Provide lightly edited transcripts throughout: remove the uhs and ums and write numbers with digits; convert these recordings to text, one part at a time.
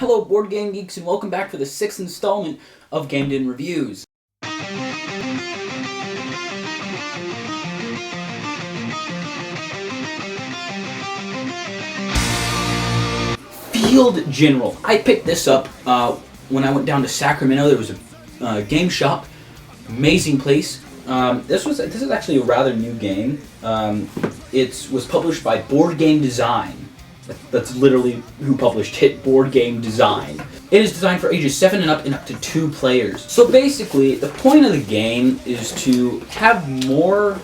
Hello, Board Game Geeks, and welcome back for the 6th installment of Gamed In Reviews. Field General. I picked this up when I went down to Sacramento. There was a game shop, amazing place. This is actually a rather new game. It was published by Board Game Design. That's literally who published it, Board Game Design. It is designed for ages 7 and up to 2 players. So basically, the point of the game is to have more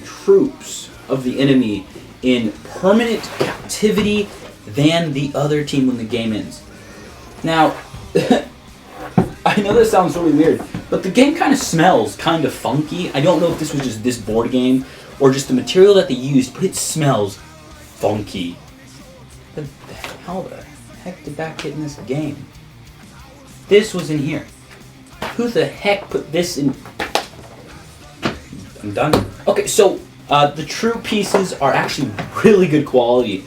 troops of the enemy in permanent captivity than the other team when the game ends. Now, I know this sounds really weird, but the game kind of smells kind of funky. I don't know if this was just this board game or just the material that they used, but it smells funky. How the heck did that get in this game? This was in here. Who the heck put this in? I'm done. Okay, so the true pieces are actually really good quality.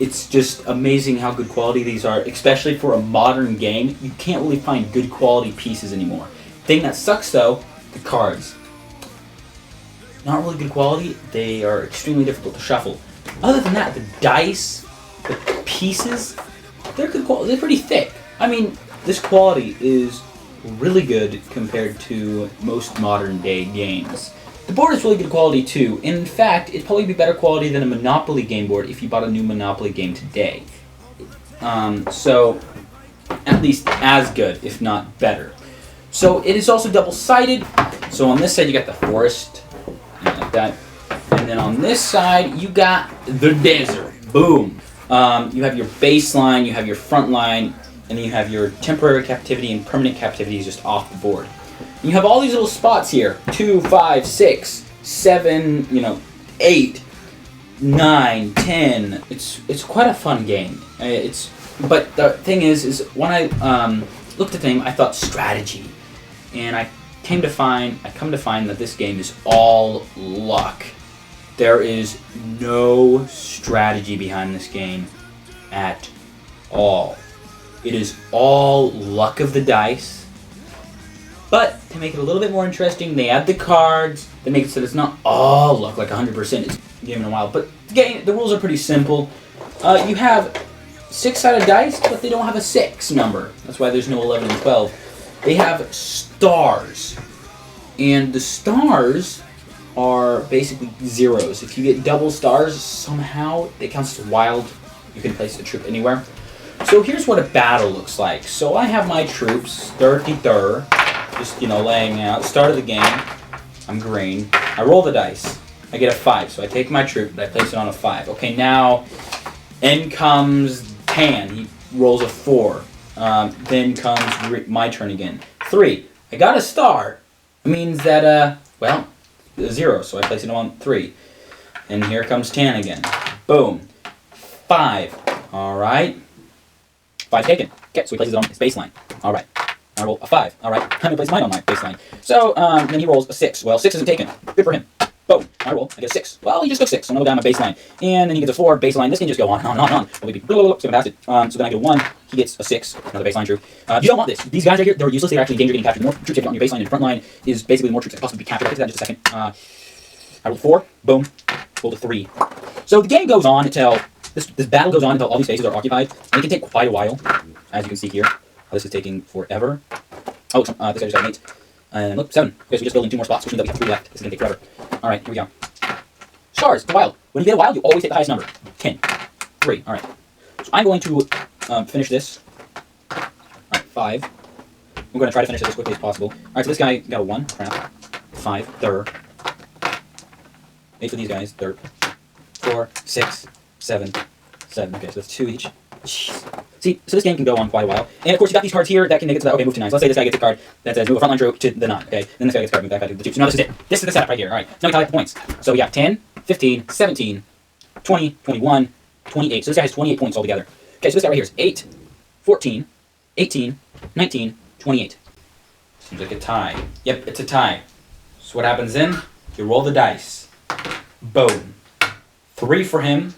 It's just amazing how good quality these are, especially for a modern game. You can't really find good quality pieces anymore. Thing that sucks though, the cards. Not really good quality. They are extremely difficult to shuffle. Other than that, the dice, the pieces, they're good quality. They're pretty thick. I mean, this quality is really good compared to most modern day games. The board is really good quality too. In fact, it'd probably be better quality than a Monopoly game board if you bought a new Monopoly game today. So, at least as good, if not better. So it is also double-sided. So on this side you got the forest, like that. And then on this side you got the desert. Boom. You have your baseline, you have your front line, and then you have your temporary captivity and permanent captivity is just off the board. And you have all these little spots here, 2, 5, 6, 7, 8, 9, 10. It's quite a fun game. But the thing is when I looked at the game, I thought strategy, and I come to find that this game is all luck. There is no strategy behind this game at all. It is all luck of the dice. But to make it a little bit more interesting, they add the cards. They make it so that it's not all luck, like 100%. It's a game in a while. But the rules are pretty simple. You have 6-sided dice, but they don't have a 6 number. That's why there's no 11 and 12. They have stars. And the stars are basically zeros. If you get double stars, somehow it counts as wild. You can place a troop anywhere. So here's what a battle looks like. So I have my troops, just laying out. Start of the game, I'm green. I roll the dice. I get a 5, so I take my troop, but I place it on a 5. Okay, now in comes Tan. He rolls a 4. Then comes my turn again. 3. I got a star. It means that a 0, so I place it on 3. And here comes Tan again. Boom. 5. Alright. 5 taken. Okay, so he places it on his baseline. Alright. I roll a 5. Alright. I'm going to place mine on my baseline. So, then he rolls a 6. Well, 6 isn't taken. Good for him. Boom. I roll. I get a 6. Well, he just took 6. So I'm going to go down my baseline. And then he gets a 4 baseline. This can just go on and on and on. We'll be skipping past it. So then I get a 1. He gets a 6. Another baseline troop. You don't want this. These guys right here, they're useless. They're actually in danger of getting captured. The more troops you have on your baseline and front line is basically the more troops that can possibly be captured. I'll get to that in just a second. I rolled 4. Boom. Rolled a 3. So the game goes on until this battle goes on until all these spaces are occupied. And it can take quite a while, as you can see here. This is taking forever. Oh, this guy just got an 8. And look, 7. Okay, so we're just building 2 more spots, which means that we have 3 left. This is going to take forever. Alright, here we go. Stars, the wild. When you get a wild, you always take the highest number. 10. 3. Alright. So I'm going to finish this. Alright, 5. I'm going to try to finish it as quickly as possible. Alright, so this guy got a 1. Crap. 5. Third. 8 for these guys. Third. 4. 6. 7. 7. Okay, so that's 2 each. Jeez. See, so this game can go on quite a while. And of course, you got these cards here that can make it so that, okay, move to 9. So let's say this guy gets a card that says move a frontline troop to the 9, okay? Then this guy gets a card, move back to the 2. So now this is it. This is the setup right here. Alright, so now we calculate the points. So we got 10, 15, 17, 20, 21, 28. So this guy has 28 points altogether. Okay, so this guy right here is 8, 14, 18, 19, 28. Seems like a tie. Yep, it's a tie. So what happens then? You roll the dice. Boom. 3 for him.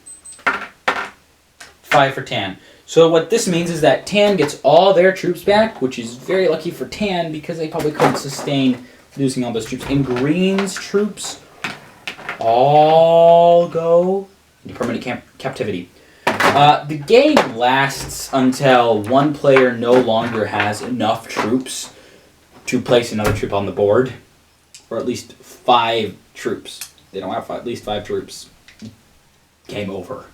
5 for Tan. So what this means is that Tan gets all their troops back, which is very lucky for Tan because they probably couldn't sustain losing all those troops. And Green's troops all go into permanent captivity. The game lasts until one player no longer has enough troops to place another troop on the board, or at least 5 troops. They don't have at least 5 troops. Game over.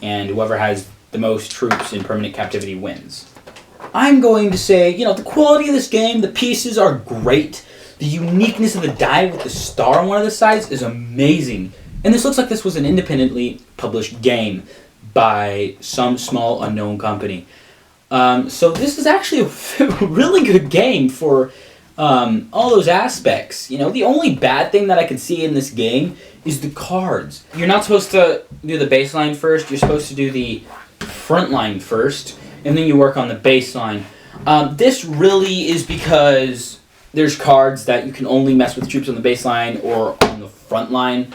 And whoever has the most troops in permanent captivity wins. I'm going to say, the quality of this game, the pieces are great. The uniqueness of the die with the star on one of the sides is amazing. And this looks like this was an independently published game by some small unknown company. So this is actually a really good game for all those aspects. The only bad thing that I can see in this game is the cards. You're not supposed to do the baseline first. You're supposed to do the front line first, and then you work on the baseline. This really is because there's cards that you can only mess with troops on the baseline or on the front line.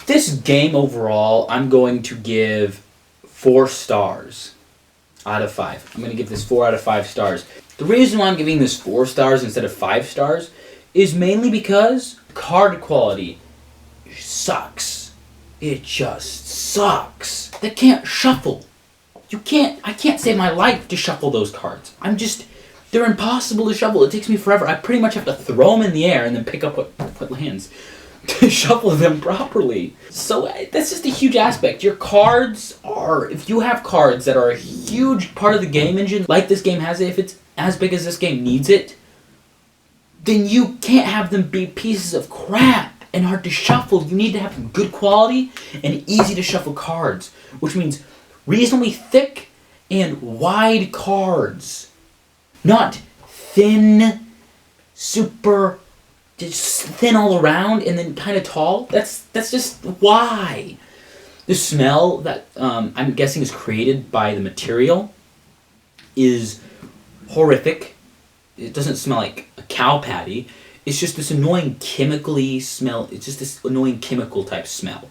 This game overall, I'm going to give 4 stars out of 5. I'm going to give this 4 out of 5 stars. The reason why I'm giving this 4 stars instead of 5 stars is mainly because card quality sucks. It just sucks. They can't shuffle. I can't save my life to shuffle those cards. They're impossible to shuffle. It takes me forever. I pretty much have to throw them in the air and then pick up what lands to shuffle them properly. So that's just a huge aspect. Your cards if you have cards that are a huge part of the game engine, like this game has it, if it's as big as this game needs it, then you can't have them be pieces of crap and hard to shuffle. You need to have good quality and easy to shuffle cards, which means reasonably thick and wide cards. Not thin, super, just thin all around and then kind of tall. That's just why. The smell that I'm guessing is created by the material is horrific. It doesn't smell like a cow patty. It's just this annoying chemically smell. It's just this annoying chemical type smell.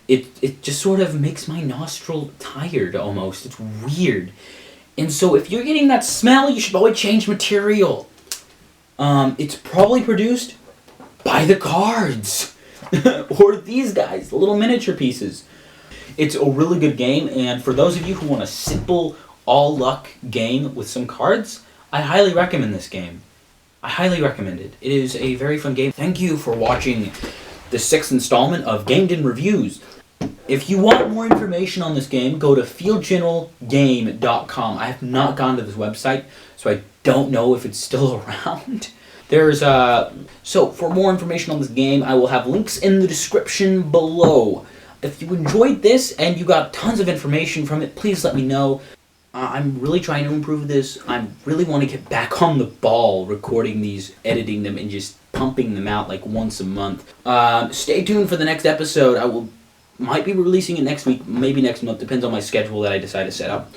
It just sort of makes my nostril tired almost. It's weird. And so if you're getting that smell, you should probably change material. It's probably produced by the cards. Or these guys, the little miniature pieces. It's a really good game, and for those of you who want a simple, all-luck game with some cards, I highly recommend this game. I highly recommend it. It is a very fun game. Thank you for watching the 6th installment of Gamed In Reviews. If you want more information on this game, go to fieldchannelgame.com. I have not gone to this website, so I don't know if it's still around. So for more information on this game, I will have links in the description below. If you enjoyed this and you got tons of information from it, please let me know. I'm really trying to improve this. I really want to get back on the ball recording these, editing them, and just pumping them out like once a month. Stay tuned for the next episode. Might be releasing it next week, maybe next month, depends on my schedule that I decide to set up.